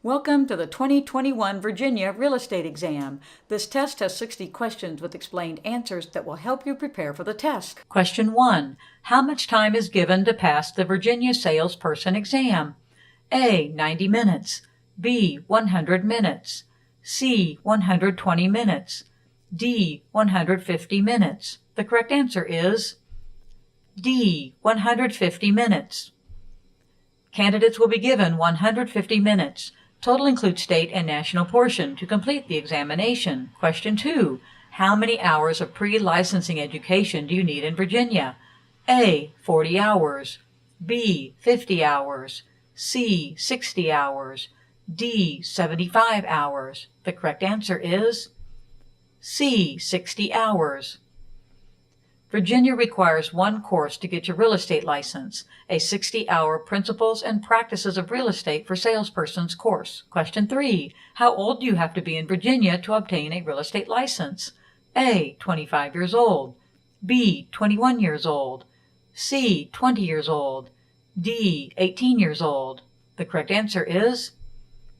Welcome to the 2021 Virginia Real Estate Exam. This test has 60 questions with explained answers that will help you prepare for the test. Question 1. How much time is given to pass the Virginia Salesperson Exam? A. 90 minutes. B. 100 minutes. C. 120 minutes. D. 150 minutes. The correct answer is D. 150 minutes. Candidates will be given 150 minutes. Total includes state and national portion to complete the examination. Question 2. How many hours of pre-licensing education do you need in Virginia? A. 40 hours. B. 50 hours. C. 60 hours. D. 75 hours. The correct answer is C. 60 hours. Virginia requires one course to get your real estate license, a 60-hour Principles and Practices of Real Estate for Salespersons course. Question 3. How old do you have to be in Virginia to obtain a real estate license? A. 25 years old. B. 21 years old. C. 20 years old. D. 18 years old. The correct answer is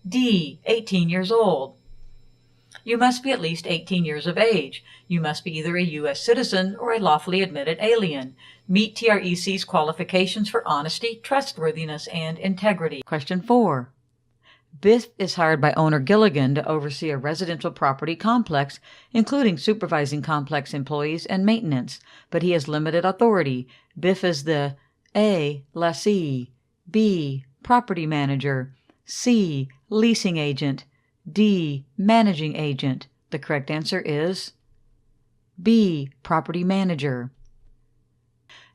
D. 18 years old. You must be at least 18 years of age. You must be either a U.S. citizen or a lawfully admitted alien. Meet TREC's qualifications for honesty, trustworthiness, and integrity. Question 4. Biff is hired by owner Gilligan to oversee a residential property complex, including supervising complex employees and maintenance, but he has limited authority. Biff is the A. Lessee, B. Property manager, C. Leasing agent, D. Managing agent. The correct answer is B. Property manager.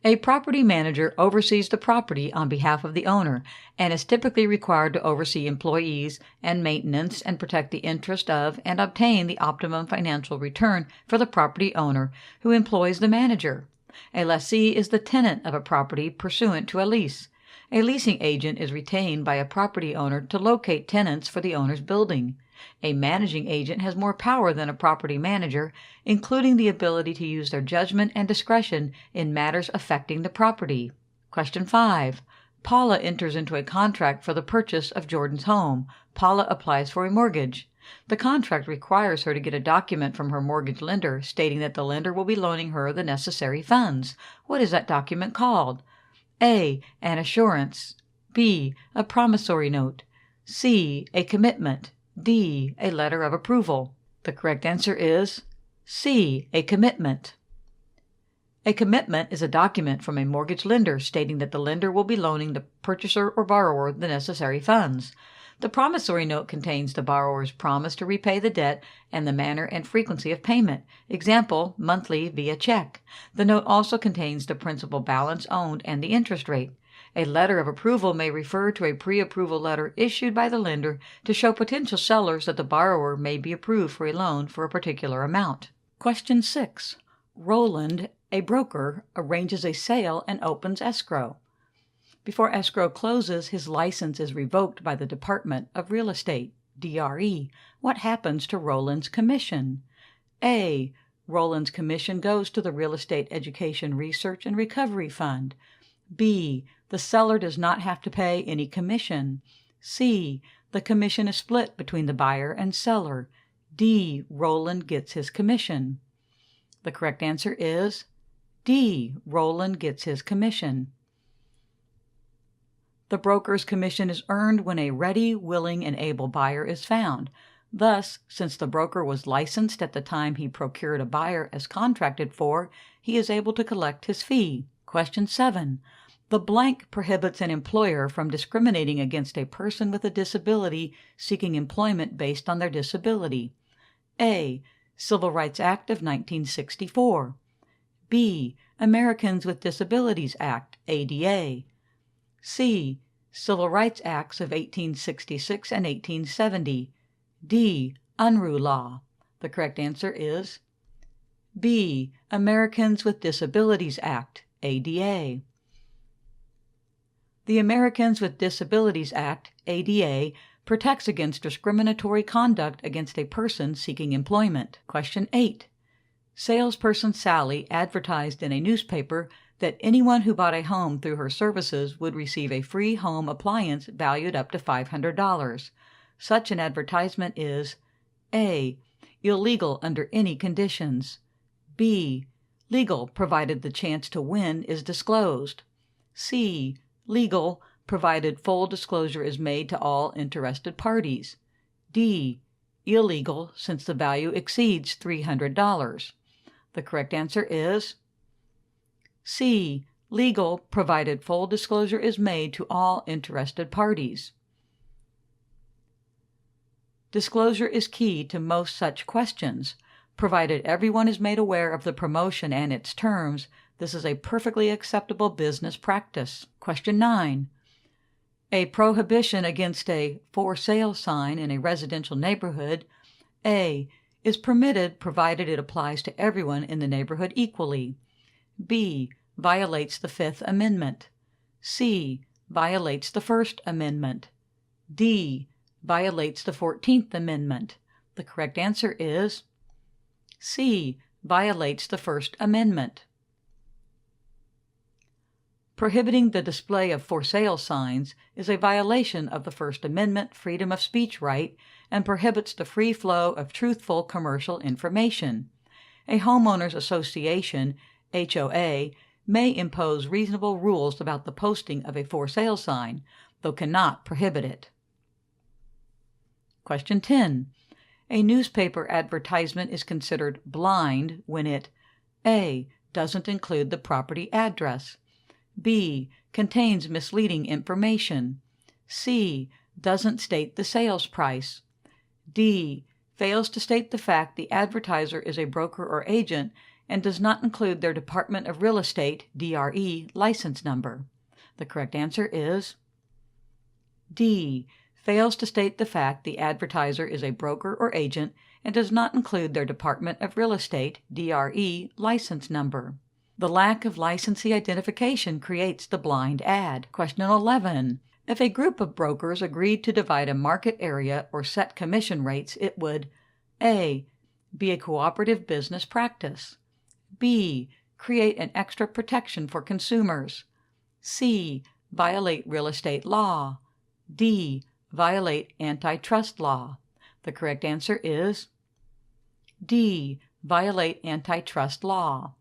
A property manager oversees the property on behalf of the owner and is typically required to oversee employees and maintenance and protect the interest of and obtain the optimum financial return for the property owner who employs the manager. A lessee is the tenant of a property pursuant to a lease. A leasing agent is retained by a property owner to locate tenants for the owner's building. A managing agent has more power than a property manager, including the ability to use their judgment and discretion in matters affecting the property. Question 5. Paula enters into a contract for the purchase of Jordan's home. Paula applies for a mortgage. The contract requires her to get a document from her mortgage lender stating that the lender will be loaning her the necessary funds. What is that document called? A. An assurance. B. A promissory note. C. A commitment. D. A letter of approval. The correct answer is C. A commitment. A commitment is a document from a mortgage lender stating that the lender will be loaning the purchaser or borrower the necessary funds. The promissory note contains the borrower's promise to repay the debt and the manner and frequency of payment. Example, monthly via check. The note also contains the principal balance owed and the interest rate. A letter of approval may refer to a pre-approval letter issued by the lender to show potential sellers that the borrower may be approved for a loan for a particular amount. Question 6. Roland, a broker, arranges a sale and opens escrow. Before escrow closes, his license is revoked by the Department of Real Estate, DRE. What happens to Roland's commission? A. Roland's commission goes to the Real Estate Education Research and Recovery Fund. B. The seller does not have to pay any commission. C. The commission is split between the buyer and seller. D. Roland gets his commission. The correct answer is D. Roland gets his commission. The broker's commission is earned when a ready, willing, and able buyer is found. Thus, since the broker was licensed at the time he procured a buyer as contracted for, he is able to collect his fee. Question 7. The blank prohibits an employer from discriminating against a person with a disability seeking employment based on their disability. A. Civil Rights Act of 1964. B. Americans with Disabilities Act, ADA. C. Civil Rights Acts of 1866 and 1870. D. Unruh Law. The correct answer is B. Americans with Disabilities Act, ADA. The Americans with Disabilities Act, ADA, protects against discriminatory conduct against a person seeking employment. Question 8. Salespersen Sally advertised in a newspaper that anyone who bought a home through her services would receive a free home appliance valued up to $500. Such an advertisement is A. Illegal under any conditions. B. Legal provided the chance to win is disclosed. C. Legal provided full disclosure is made to all interested parties. D. Illegal since the value exceeds $300. The correct answer is C. Legal provided full disclosure is made to all interested parties. Disclosure is key to most such questions. Provided everyone is made aware of the promotion and its terms, this is a perfectly acceptable business practice. Question 9. A prohibition against a for sale sign in a residential neighborhood, A, is permitted provided it applies to everyone in the neighborhood equally. B, violates the Fifth Amendment. C, violates the First Amendment. D, violates the 14th Amendment. The correct answer is C, violates the First Amendment. Prohibiting the display of for sale signs is a violation of the First Amendment freedom of speech right and prohibits the free flow of truthful commercial information. A homeowners association, HOA, may impose reasonable rules about the posting of a for sale sign, though cannot prohibit it. Question 10. A newspaper advertisement is considered blind when it A, doesn't include the property address. B, contains misleading information. C, doesn't state the sales price. D, fails to state the fact the advertiser is a broker or agent and does not include their Department of Real Estate, DRE, license number. The correct answer is D, fails to state the fact the advertiser is a broker or agent and does not include their Department of Real Estate, DRE, license number. The lack of licensee identification creates the blind ad. Question 11. If a group of brokers agreed to divide a market area or set commission rates, it would A, be a cooperative business practice. B, create an extra protection for consumers. C, violate real estate law. D, violate antitrust law. The correct answer is D, violate antitrust law.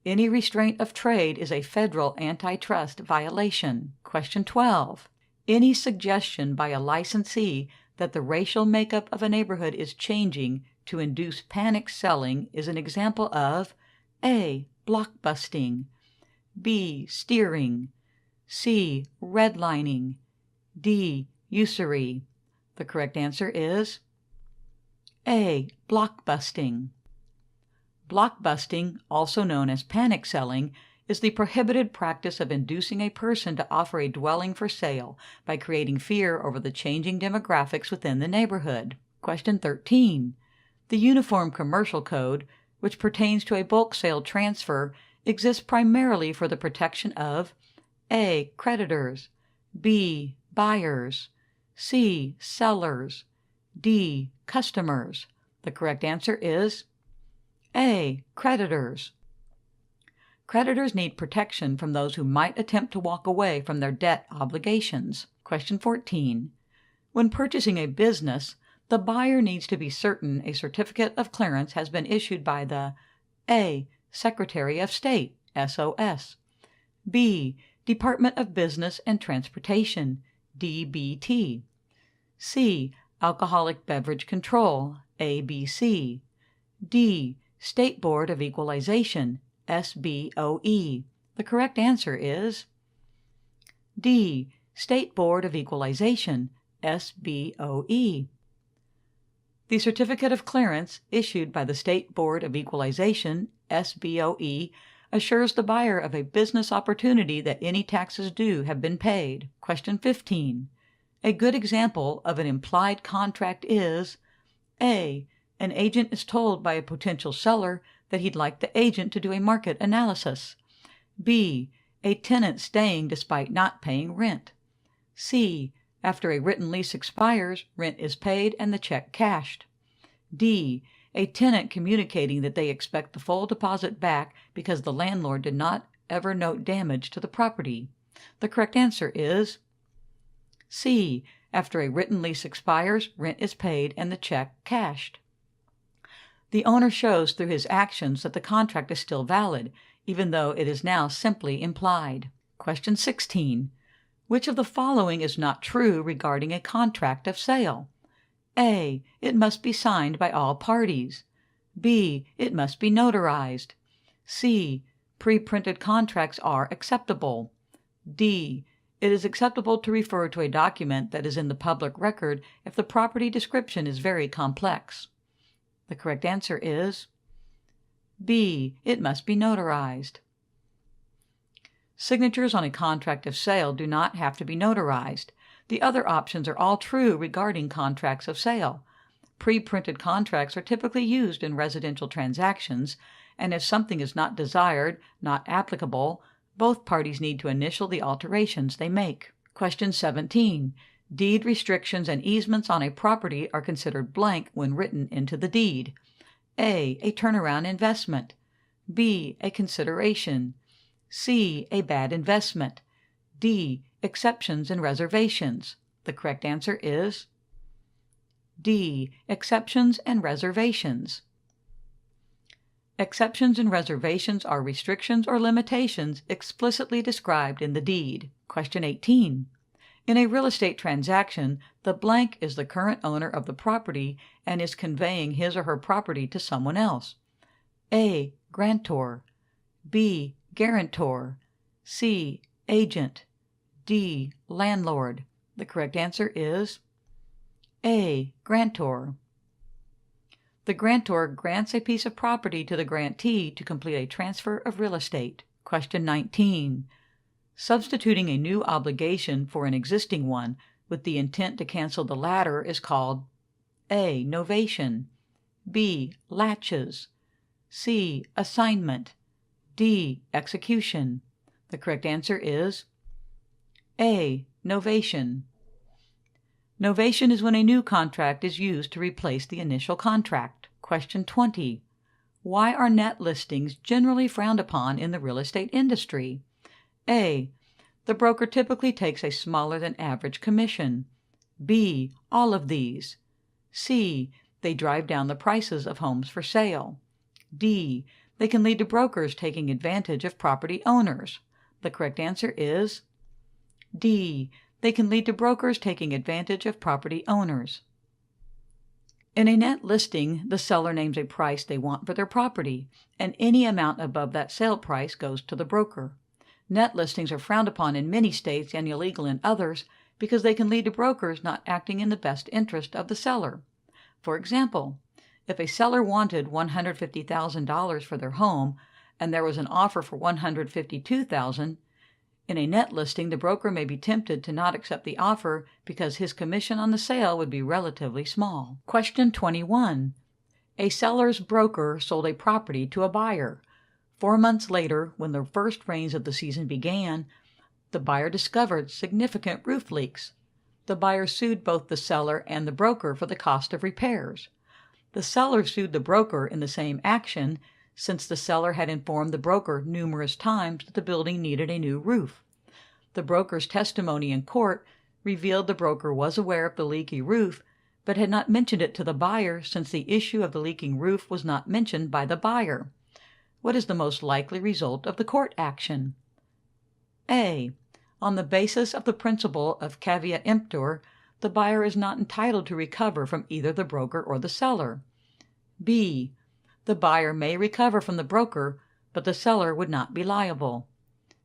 Any restraint of trade is a federal antitrust violation. Question 12. Any suggestion by a licensee that the racial makeup of a neighborhood is changing to induce panic selling is an example of A, blockbusting, B, steering, C, redlining, D, usury. The correct answer is A, blockbusting. Blockbusting, also known as panic selling, is the prohibited practice of inducing a person to offer a dwelling for sale by creating fear over the changing demographics within the neighborhood. Question 13. The Uniform Commercial Code, which pertains to a bulk sale transfer, exists primarily for the protection of A, creditors, B, buyers, C, sellers, D, customers. The correct answer is A, creditors. Creditors need protection from those who might attempt to walk away from their debt obligations. Question 14. When purchasing a business, the buyer needs to be certain a certificate of clearance has been issued by the A, Secretary of State, SOS, B, Department of Business and Transportation, DBT, C, Alcoholic Beverage Control, ABC, D, State Board of Equalization, SBOE. The correct answer is D, State Board of Equalization, SBOE. The Certificate of Clearance issued by the State Board of Equalization, SBOE, assures the buyer of a business opportunity that any taxes due have been paid. Question 15. A good example of an implied contract is A, an agent is told by a potential seller that he'd like the agent to do a market analysis. B, a tenant staying despite not paying rent. C, after a written lease expires, rent is paid and the check cashed. D, a tenant communicating that they expect the full deposit back because the landlord did not ever note damage to the property. The correct answer is C, After a written lease expires, rent is paid and the check cashed. The owner shows through his actions that the contract is still valid, even though it is now simply implied. Question 16. Which of the following is not true regarding a contract of sale? A. It must be signed by all parties. B. It must be notarized. C. Pre-printed contracts are acceptable. D. It is acceptable to refer to a document that is in the public record if the property description is very complex. The correct answer is B. It must be notarized. Signatures on a contract of sale do not have to be notarized. The other options are all true regarding contracts of sale. Pre-printed contracts are typically used in residential transactions, and if something is not desired, not applicable, both parties need to initial the alterations they make. Question 17. Deed restrictions and easements on a property are considered blank when written into the deed. A. A turnaround investment. B. A consideration. C. A bad investment. D. Exceptions and reservations. The correct answer is D. Exceptions and reservations. Exceptions and reservations are restrictions or limitations explicitly described in the deed. Question 18. In a real estate transaction, the blank is the current owner of the property and is conveying his or her property to someone else. A. Grantor. B. Guarantor. C. Agent. D. Landlord. The correct answer is A. Grantor. The grantor grants a piece of property to the grantee to complete a transfer of real estate. Question 19. Substituting a new obligation for an existing one with the intent to cancel the latter is called A. Novation. B. Latches. C. Assignment. D. Execution. The correct answer is A. Novation. Novation is when a new contract is used to replace the initial contract. Question 20. Why are net listings generally frowned upon in the real estate industry? A. The broker typically takes a smaller than average commission. B. All of these. C. They drive down the prices of homes for sale. D. They can lead to brokers taking advantage of property owners. The correct answer is D. They can lead to brokers taking advantage of property owners. In a net listing, the seller names a price they want for their property, and any amount above that sale price goes to the broker. Net listings are frowned upon in many states and illegal in others because they can lead to brokers not acting in the best interest of the seller. For example, if a seller wanted $150,000 for their home and there was an offer for $152,000, in a net listing, the broker may be tempted to not accept the offer because his commission on the sale would be relatively small. Question 21. A seller's broker sold a property to a buyer. 4 months later, when the first rains of the season began, the buyer discovered significant roof leaks. The buyer sued both the seller and the broker for the cost of repairs. The seller sued the broker in the same action, since the seller had informed the broker numerous times that the building needed a new roof. The broker's testimony in court revealed the broker was aware of the leaky roof, but had not mentioned it to the buyer since the issue of the leaking roof was not mentioned by the buyer. What is the most likely result of the court action? A. On the basis of the principle of caveat emptor, the buyer is not entitled to recover from either the broker or the seller. B. The buyer may recover from the broker, but the seller would not be liable.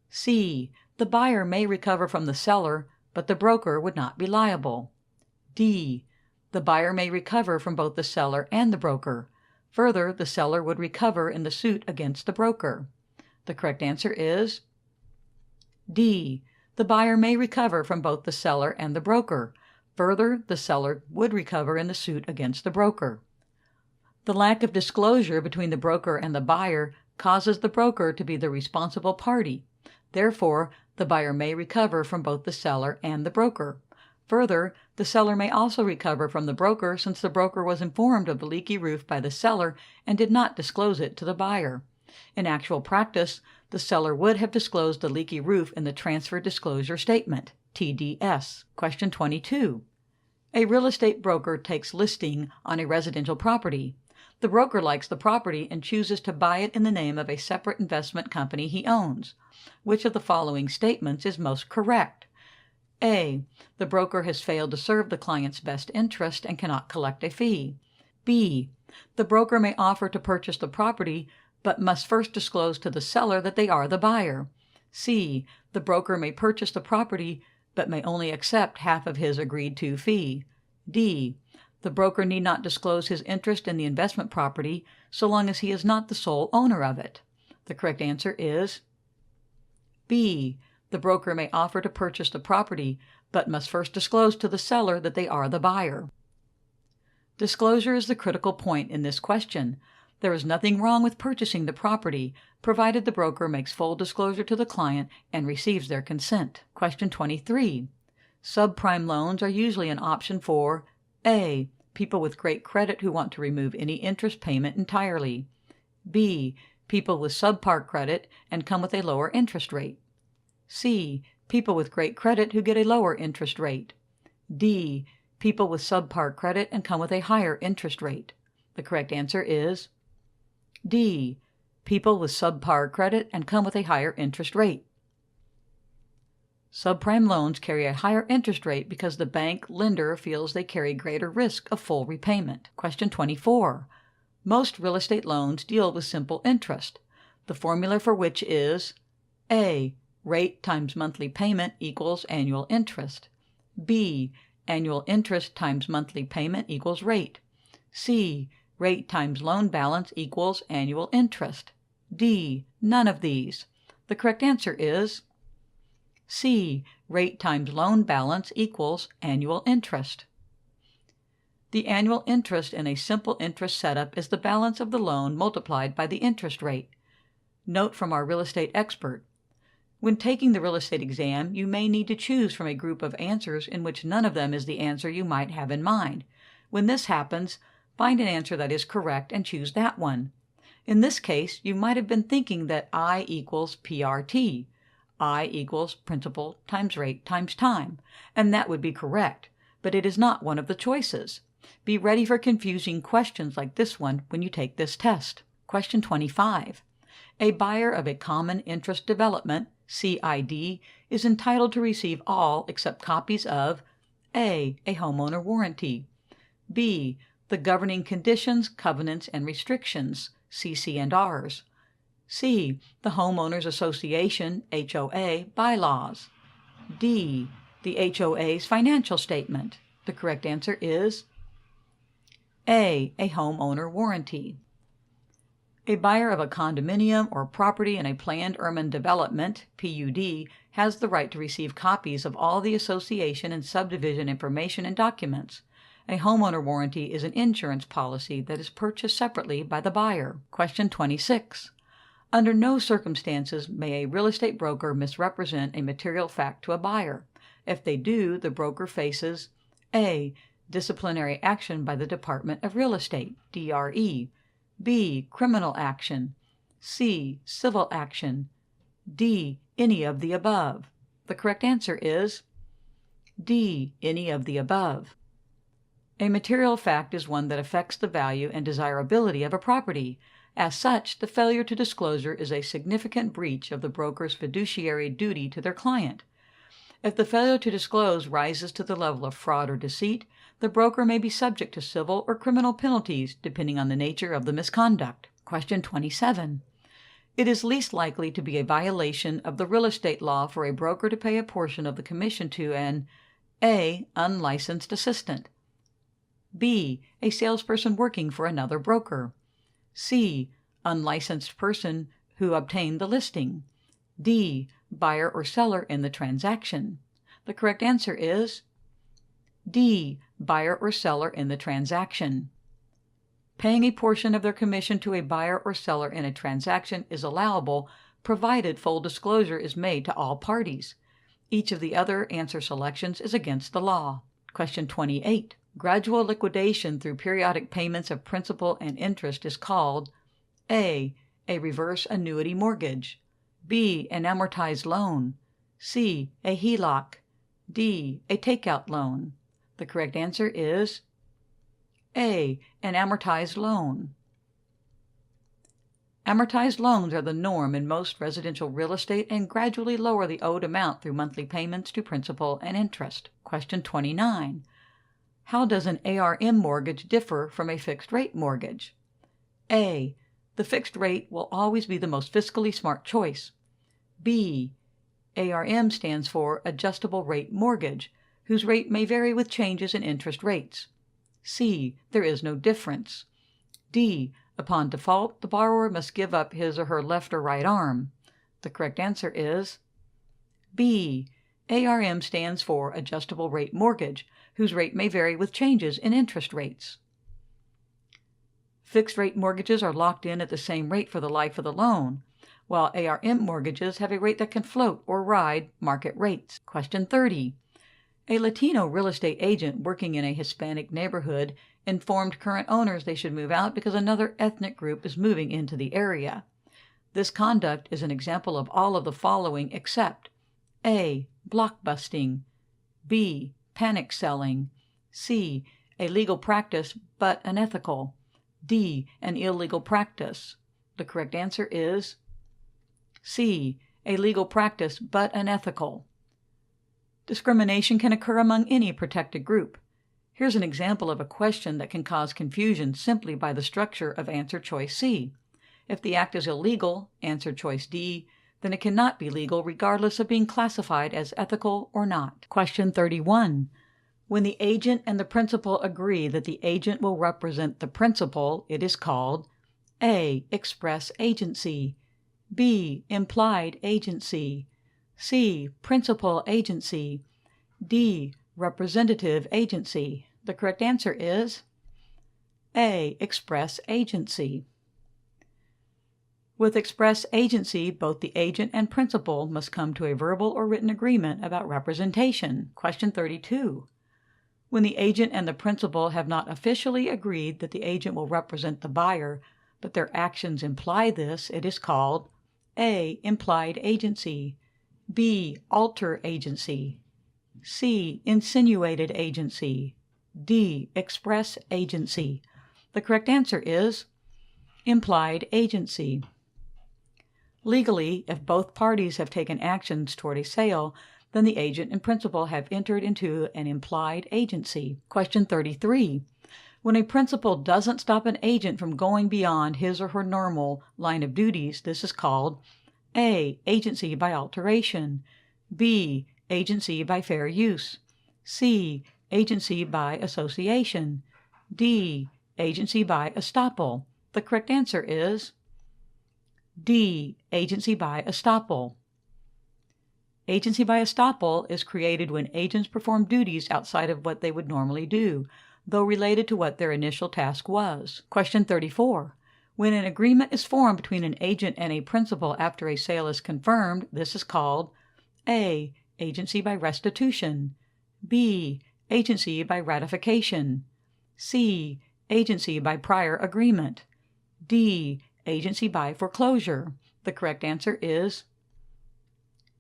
C. The buyer may recover from the seller, but the broker would not be liable. D. The buyer may recover from both the seller and the broker. Further, the seller would recover in the suit against the broker. The correct answer is D. The buyer may recover from both the seller and the broker. Further, the seller would recover in the suit against the broker. The lack of disclosure between the broker and the buyer causes the broker to be the responsible party. Therefore, the buyer may recover from both the seller and the broker. Further, the seller may also recover from the broker since the broker was informed of the leaky roof by the seller and did not disclose it to the buyer. In actual practice, the seller would have disclosed the leaky roof in the Transfer Disclosure Statement, TDS. Question 22. A real estate broker takes listing on a residential property. The broker likes the property and chooses to buy it in the name of a separate investment company he owns. Which of the following statements is most correct? A. The broker has failed to serve the client's best interest and cannot collect a fee. B. The broker may offer to purchase the property, but must first disclose to the seller that they are the buyer. C. The broker may purchase the property, but may only accept half of his agreed-to fee. D. The broker need not disclose his interest in the investment property so long as he is not the sole owner of it. The correct answer is B. The broker may offer to purchase the property, but must first disclose to the seller that they are the buyer. Disclosure is the critical point in this question. There is nothing wrong with purchasing the property, provided the broker makes full disclosure to the client and receives their consent. Question 23. Subprime loans are usually an option for A. People with great credit who want to remove any interest payment entirely. B. People with subpar credit and come with a lower interest rate. C. People with great credit who get a lower interest rate. D. People with subpar credit and come with a higher interest rate. The correct answer is D. People with subpar credit and come with a higher interest rate. Subprime loans carry a higher interest rate because the bank lender feels they carry greater risk of full repayment. Question 24. Most real estate loans deal with simple interest, the formula for which is A. Rate times monthly payment equals annual interest. B. Annual interest times monthly payment equals rate. C. Rate times loan balance equals annual interest. D. None of these. The correct answer is C. Rate times loan balance equals annual interest. The annual interest in a simple interest setup is the balance of the loan multiplied by the interest rate. Note from our real estate expert. When taking the real estate exam, you may need to choose from a group of answers in which none of them is the answer you might have in mind. When this happens, find an answer that is correct and choose that one. In this case, you might have been thinking that I equals PRT. I equals principal times rate times time, and that would be correct, but it is not one of the choices. Be ready for confusing questions like this one when you take this test. Question 25. A buyer of a common interest development, CID, is entitled to receive all except copies of A. A homeowner warranty. B. The governing conditions, covenants, and restrictions, CC&Rs. C. The Homeowners Association, HOA, bylaws. D. The HOA's financial statement. The correct answer is A. A homeowner warranty. A buyer of a condominium or property in a planned urban development, PUD, has the right to receive copies of all the association and subdivision information and documents. A homeowner warranty is an insurance policy that is purchased separately by the buyer. Question 26. Under no circumstances may a real estate broker misrepresent a material fact to a buyer. If they do, the broker faces A. Disciplinary action by the Department of Real Estate, DRE. B. Criminal action. C. Civil action. D. Any of the above. The correct answer is D. Any of the above. A material fact is one that affects the value and desirability of a property. As such, the failure to disclosure is a significant breach of the broker's fiduciary duty to their client. If the failure to disclose rises to the level of fraud or deceit, the broker may be subject to civil or criminal penalties depending on the nature of the misconduct. Question 27. It is least likely to be a violation of the real estate law for a broker to pay a portion of the commission to an A. Unlicensed assistant. B. A salesperson working for another broker. C. Unlicensed person who obtained the listing. D. Buyer or seller in the transaction. The correct answer is D. Buyer or seller in the transaction. Paying a portion of their commission to a buyer or seller in a transaction is allowable provided full disclosure is made to all parties. Each of the other answer selections is against the law. Question 28. Gradual liquidation through periodic payments of principal and interest is called A. A reverse annuity mortgage. B. An amortized loan. C. A HELOC. D. A takeout loan. The correct answer is A, an amortized loan. Amortized loans are the norm in most residential real estate and gradually lower the owed amount through monthly payments to principal and interest. Question 29. How does an ARM mortgage differ from a fixed-rate mortgage? A. The fixed rate will always be the most fiscally smart choice. B. ARM stands for Adjustable Rate Mortgage, whose rate may vary with changes in interest rates. C. There is no difference. D. Upon default, the borrower must give up his or her left or right arm. The correct answer is B. ARM stands for Adjustable Rate Mortgage, whose rate may vary with changes in interest rates. Fixed-rate mortgages are locked in at the same rate for the life of the loan, while ARM mortgages have a rate that can float or ride market rates. Question 30. A Latino real estate agent working in a Hispanic neighborhood informed current owners they should move out because another ethnic group is moving into the area. This conduct is an example of all of the following except A. Blockbusting, B. Panic selling, C. A legal practice but unethical, D. An illegal practice. The correct answer is C. A legal practice but unethical. Discrimination can occur among any protected group. Here's an example of a question that can cause confusion simply by the structure of answer choice C. If the act is illegal, answer choice D, then it cannot be legal regardless of being classified as ethical or not. Question 31. When the agent and the principal agree that the agent will represent the principal, it is called A. Express agency, B. Implied agency, C. Principal agency, D. Representative agency. The correct answer is A. Express agency. With express agency, both the agent and principal must come to a verbal or written agreement about representation. Question 32. When the agent and the principal have not officially agreed that the agent will represent the buyer, but their actions imply this, it is called A. Implied agency, B. Alter agency, C. Insinuated agency, D. Express agency. The correct answer is implied agency. Legally, if both parties have taken actions toward a sale, then the agent and principal have entered into an implied agency. Question 33. When a principal doesn't stop an agent from going beyond his or her normal line of duties, this is called A. Agency by alteration, B. Agency by fair use, C. Agency by association, D. Agency by estoppel. The correct answer is D. Agency by estoppel. Agency by estoppel is created when agents perform duties outside of what they would normally do, though related to what their initial task was. Question 34. When an agreement is formed between an agent and a principal after a sale is confirmed, this is called A. Agency by restitution, B. Agency by ratification, C. Agency by prior agreement, D. Agency by foreclosure. The correct answer is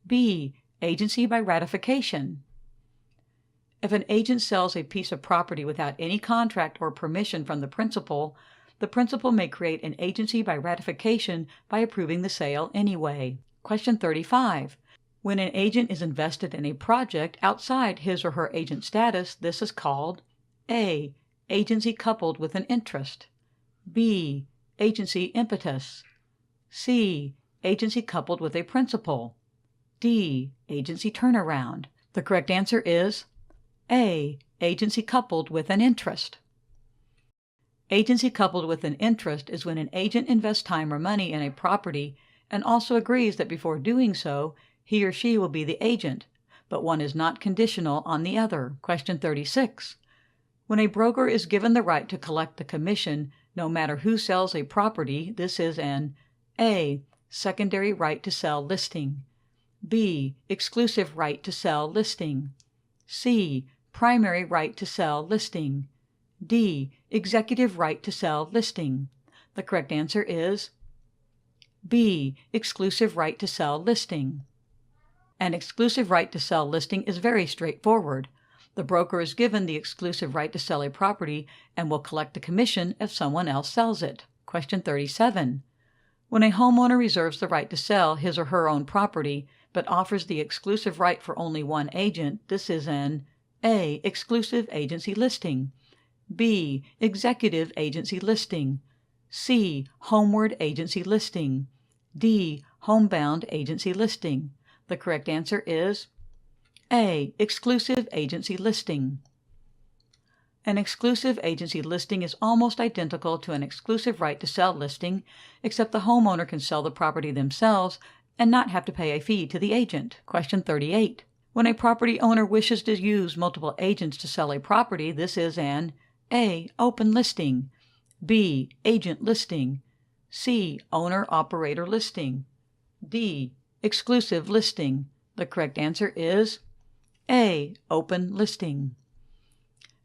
B. Agency by ratification. If an agent sells a piece of property without any contract or permission from the principal may create an agency by ratification by approving the sale anyway. Question 35. When an agent is invested in a project outside his or her agent status, this is called A. Agency coupled with an interest, B. Agency impetus, C. Agency coupled with a principal, D. Agency turnaround. The correct answer is A. Agency coupled with an interest. Agency coupled with an interest is when an agent invests time or money in a property and also agrees that before doing so, he or she will be the agent, but one is not conditional on the other. Question 36. When a broker is given the right to collect the commission, no matter who sells a property, this is an A. Secondary right to sell listing, B. Exclusive right to sell listing, C. Primary right to sell listing, D. Executive right to sell listing. The correct answer is B. Exclusive right to sell listing. An exclusive right to sell listing is very straightforward. The broker is given the exclusive right to sell a property and will collect a commission if someone else sells it. Question 37. When a homeowner reserves the right to sell his or her own property, but offers the exclusive right for only one agent, this is an A. Exclusive agency listing, B. Executive agency listing, C. Homeward agency listing, D. Homebound agency listing. The correct answer is A. Exclusive agency listing. An exclusive agency listing is almost identical to an exclusive right to sell listing, except the homeowner can sell the property themselves and not have to pay a fee to the agent. Question 38. When a property owner wishes to use multiple agents to sell a property, this is an A. Open listing, B. Agent listing, C. Owner-operator listing, D. Exclusive listing. The correct answer is A. Open listing.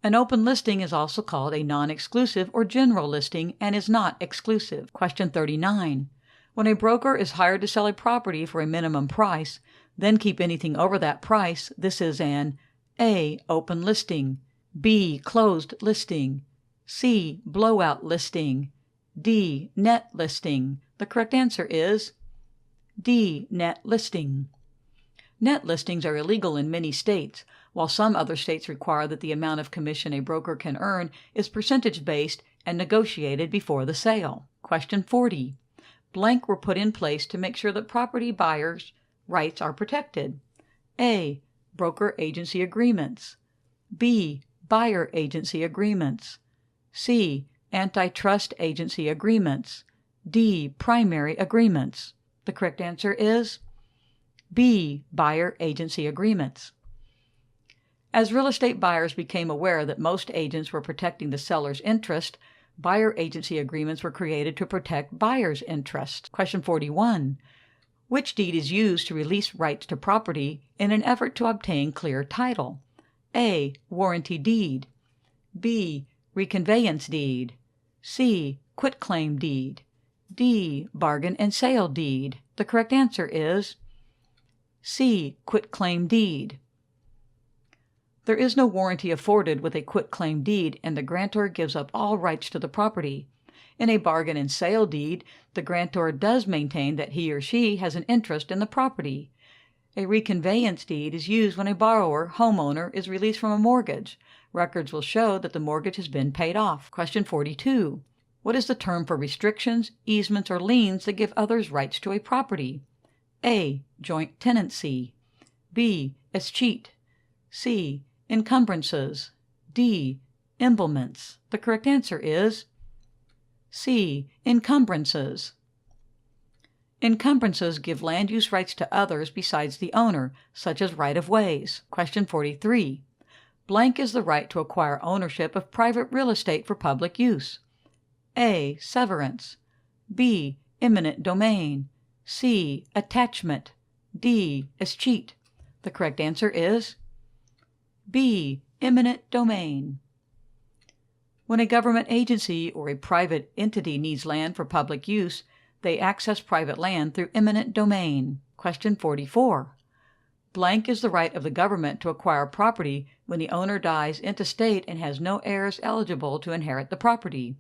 An open listing is also called a non-exclusive or general listing and is not exclusive. Question 39. When a broker is hired to sell a property for a minimum price, then keep anything over that price, this is an A. Open listing, B. Closed listing, C. Blowout listing, D. Net listing. The correct answer is D. Net listing. Net listings are illegal in many states, while some other states require that the amount of commission a broker can earn is percentage-based and negotiated before the sale. Question 40. Blank were put in place to make sure that property buyers' rights are protected. A. Broker agency agreements, B. Buyer agency agreements, C. Antitrust agency agreements, D. Primary agreements. The correct answer is B. Buyer agency agreements. As real estate buyers became aware that most agents were protecting the seller's interest, buyer agency agreements were created to protect buyer's interest. Question 41. Which deed is used to release rights to property in an effort to obtain clear title? A. Warranty deed, B. Reconveyance deed, C. Quitclaim deed, D. Bargain and sale deed. The correct answer is C. Quitclaim deed. There is no warranty afforded with a quitclaim deed, and the grantor gives up all rights to the property. In a bargain and sale deed, the grantor does maintain that he or she has an interest in the property. A reconveyance deed is used when a borrower, homeowner, is released from a mortgage. Records will show that the mortgage has been paid off. Question 42. What is the term for restrictions, easements, or liens that give others rights to a property? A. Joint tenancy, B. Escheat, C. Encumbrances, D. Emblements. The correct answer is C. Encumbrances. Encumbrances give land use rights to others besides the owner, such as right-of-ways. Question 43. Blank is the right to acquire ownership of private real estate for public use. A. Severance, B. Eminent domain, C. Attachment, D. Escheat. The correct answer is B. Eminent domain. When a government agency or a private entity needs land for public use, they access private land through eminent domain. Question 44. Blank is the right of the government to acquire property when the owner dies intestate and has no heirs eligible to inherit the property.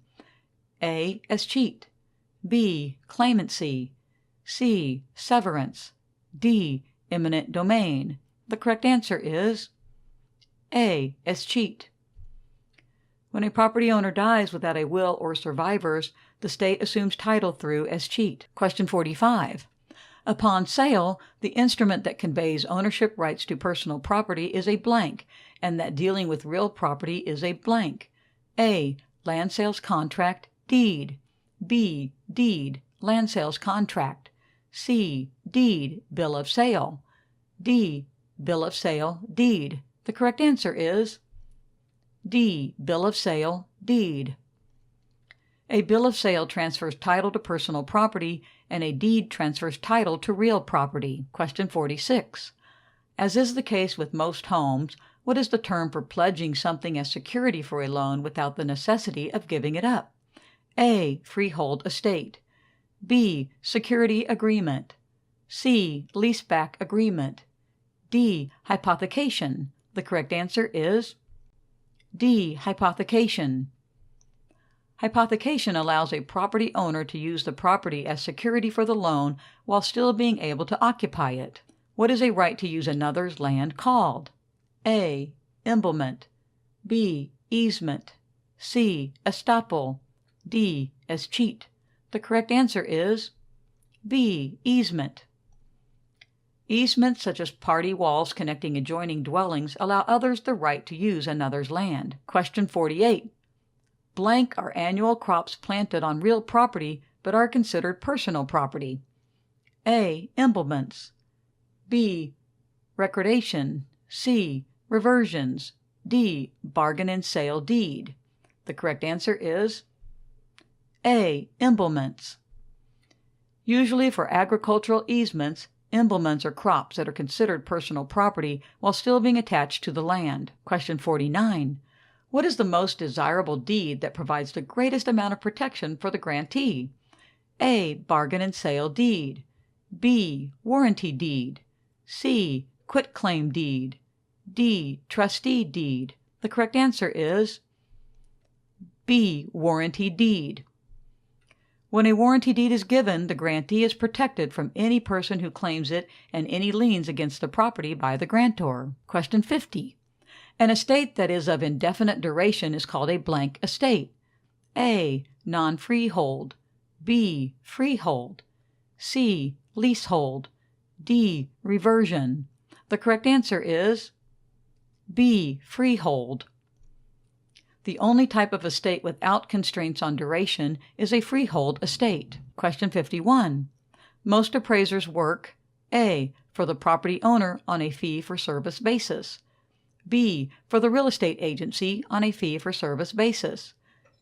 A. Escheat, B. Claimancy, C. Severance, D. Eminent domain. The correct answer is A. Escheat. When a property owner dies without a will or survivors, the state assumes title through escheat. Question 45. Upon sale, the instrument that conveys ownership rights to personal property is a blank, and that dealing with real property is a blank. A. Land sales contract, deed, B. Deed, land sales contract, C. Deed, bill of sale, D. Bill of sale, deed. The correct answer is D. Bill of sale, deed. A bill of sale transfers title to personal property, and a deed transfers title to real property. Question 46. As is the case with most homes, what is the term for pledging something as security for a loan without the necessity of giving it up? A. Freehold estate, B. Security agreement, C. Leaseback agreement, D. Hypothecation. The correct answer is D. Hypothecation. Hypothecation allows a property owner to use the property as security for the loan while still being able to occupy it. What is a right to use another's land called? A. Emblement. B. Easement. C. Estoppel. D. Escheat. The correct answer is B. Easement. Easements such as party walls connecting adjoining dwellings allow others the right to use another's land. Question 48. Blank are annual crops planted on real property but are considered personal property. A. Implements. B. Recordation. C. Reversions. D. Bargain and sale deed. The correct answer is A. Implements. Usually for agricultural easements, implements are crops that are considered personal property while still being attached to the land. Question 49. What is the most desirable deed that provides the greatest amount of protection for the grantee? A. Bargain and sale deed. B. Warranty deed. C. Quitclaim deed. D. Trustee deed. The correct answer is B. Warranty deed. When a warranty deed is given, the grantee is protected from any person who claims it and any liens against the property by the grantor. Question 50. An estate that is of indefinite duration is called a blank estate. A. Non-freehold. B. Freehold. C. Leasehold. D. Reversion. The correct answer is B. Freehold. The only type of estate without constraints on duration is a freehold estate. Question 51. Most appraisers work A. For the property owner on a fee-for-service basis. B. For the real estate agency on a fee-for-service basis.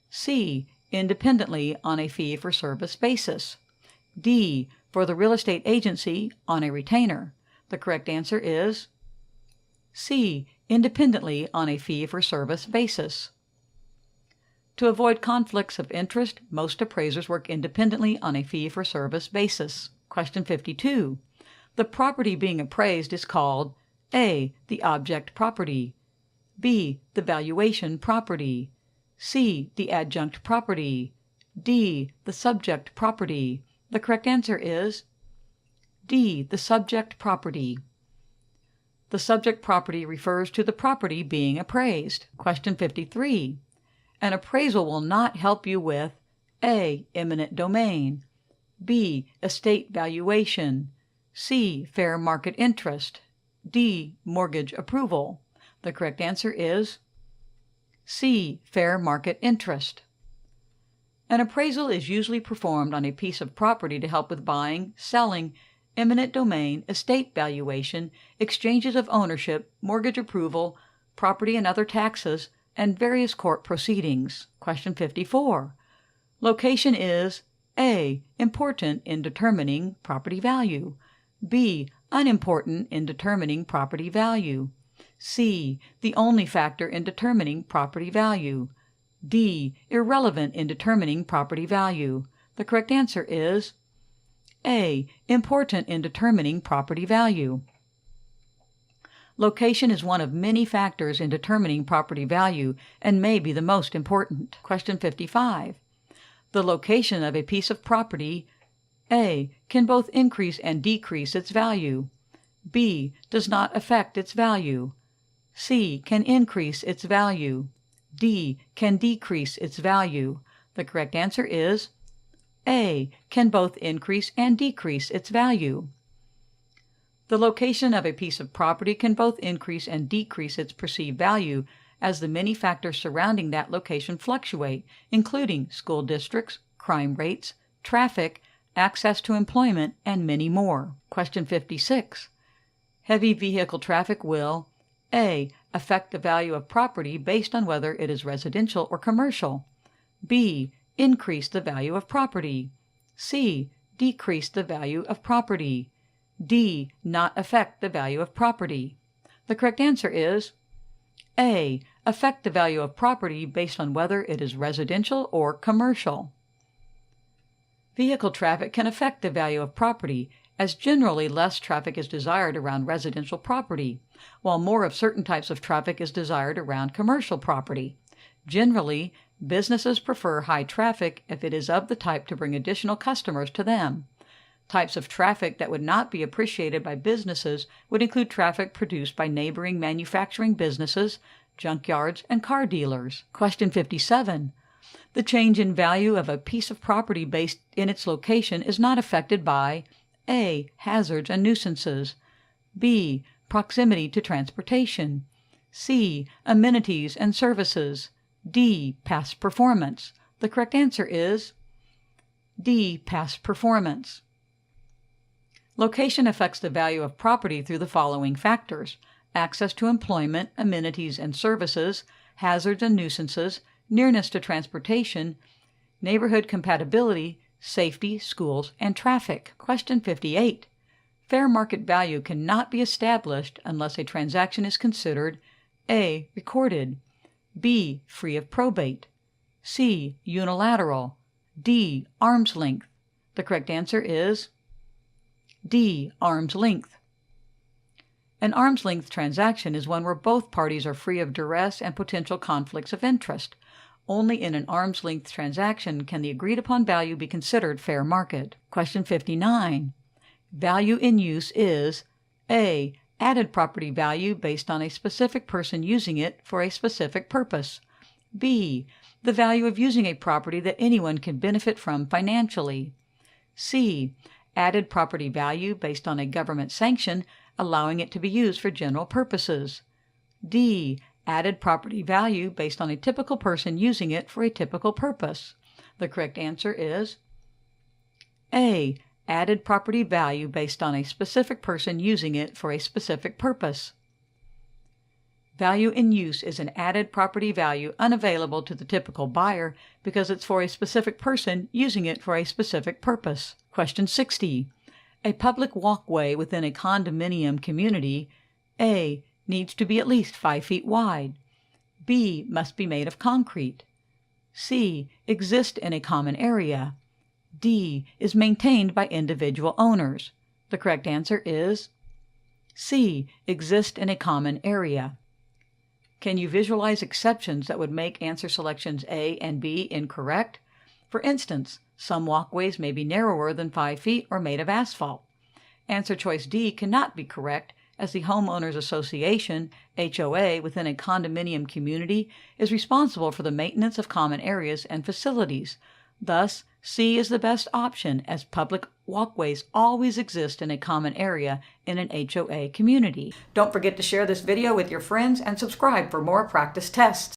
C. Independently on a fee-for-service basis. D. For the real estate agency on a retainer. The correct answer is C. Independently on a fee-for-service basis. To avoid conflicts of interest, most appraisers work independently on a fee-for-service basis. Question 52. The property being appraised is called A. The object property. B. The valuation property. C. The adjunct property. D. The subject property. The correct answer is D. The subject property. The subject property refers to the property being appraised. Question 53. An appraisal will not help you with A. Eminent domain. B. Estate valuation. C. Fair market interest. D. Mortgage approval. The correct answer is C. Fair market interest. An appraisal is usually performed on a piece of property to help with buying, selling, eminent domain, estate valuation, exchanges of ownership, mortgage approval, property and other taxes, and various court proceedings. Question 54. Location is A. Important in determining property value. B. Unimportant in determining property value. C. The only factor in determining property value. D. Irrelevant in determining property value. The correct answer is A. Important in determining property value. Location is one of many factors in determining property value and may be the most important. Question 55. The location of a piece of property A. Can both increase and decrease its value. B. Does not affect its value. C. Can increase its value. D. Can decrease its value. The correct answer is A. Can both increase and decrease its value. The location of a piece of property can both increase and decrease its perceived value as the many factors surrounding that location fluctuate, including school districts, crime rates, traffic, access to employment, and many more. Question 56. Heavy vehicle traffic will A. Affect the value of property based on whether it is residential or commercial. B. Increase the value of property. C. Decrease the value of property. D. Not affect the value of property. The correct answer is A. Affect the value of property based on whether it is residential or commercial. Vehicle traffic can affect the value of property, as generally less traffic is desired around residential property, while more of certain types of traffic is desired around commercial property. Generally, businesses prefer high traffic if it is of the type to bring additional customers to them. Types of traffic that would not be appreciated by businesses would include traffic produced by neighboring manufacturing businesses, junkyards, and car dealers. Question 57. The change in value of a piece of property based in its location is not affected by A. Hazards and nuisances, B. Proximity to transportation, C. Amenities and services, D. Past performance. The correct answer is D. Past performance. Location affects the value of property through the following factors: access to employment, amenities and services, hazards and nuisances, nearness to transportation, neighborhood compatibility, safety, schools, and traffic. Question 58. Fair market value cannot be established unless a transaction is considered A. Recorded, B. Free of probate, C. Unilateral, D. Arm's length. The correct answer is D. Arm's length. An arm's length transaction is one where both parties are free of duress and potential conflicts of interest. Only in an arm's length transaction can the agreed upon value be considered fair market. Question 59. Value in use is A. Added property value based on a specific person using it for a specific purpose, B. The value of using a property that anyone can benefit from financially, C. Added property value based on a government sanction allowing it to be used for general purposes, D. Added property value based on a typical person using it for a typical purpose. The correct answer is A. Added property value based on a specific person using it for a specific purpose. Value in use is an added property value unavailable to the typical buyer because it's for a specific person using it for a specific purpose. Question 60. A public walkway within a condominium community, A. needs to be at least 5 feet wide, B. must be made of concrete, C. exist in a common area, D. is maintained by individual owners. The correct answer is C. exist in a common area. Can you visualize exceptions that would make answer selections A and B incorrect? For instance, some walkways may be narrower than 5 feet or made of asphalt. Answer choice D cannot be correct, as the Homeowners Association, HOA, within a condominium community is responsible for the maintenance of common areas and facilities. Thus, C is the best option, as public walkways always exist in a common area in an HOA community. Don't forget to share this video with your friends and subscribe for more practice tests.